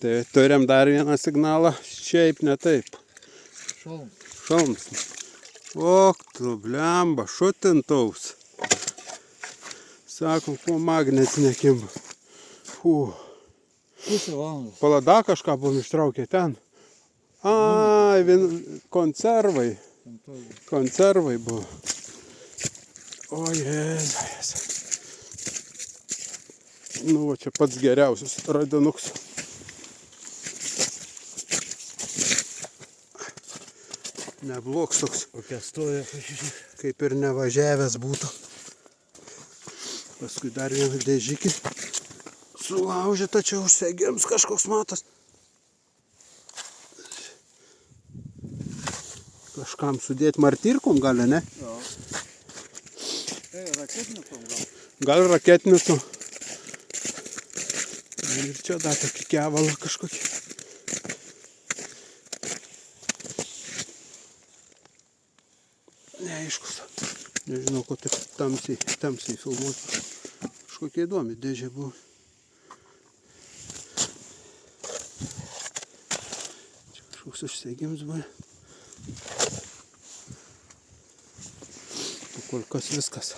Tai turim dar vieną signalą, šiaip ne taip. Šalms. O, tu blemba, šutintaus. Sakom, kuo magnetinė kimba. Pusę valandos. Palada kažką buvom ištraukę ten. Ai, konservai. Konservai buvo. O, Jėzus. Nu, va čia pats geriausias radinuks. Nebloks toks. Kokia stoja. Kaip ir nevažiavęs būtų. Paskui dar vieną dėžikį. Sulaužė, tačiau užsegėms kažkoks matas. Kažkam sudėti martyrkom gali, ne? Jo. Raketinisom gal. Gal raketinisom. Ir čia dar tokį kevalą kažkokį. Neaiškus. Nežinau, ko taip tamsiai filmuoti. Kažkokia įdomi dėžė buvo. Čia kažkoks užsegims buvo. Kol kas viskas.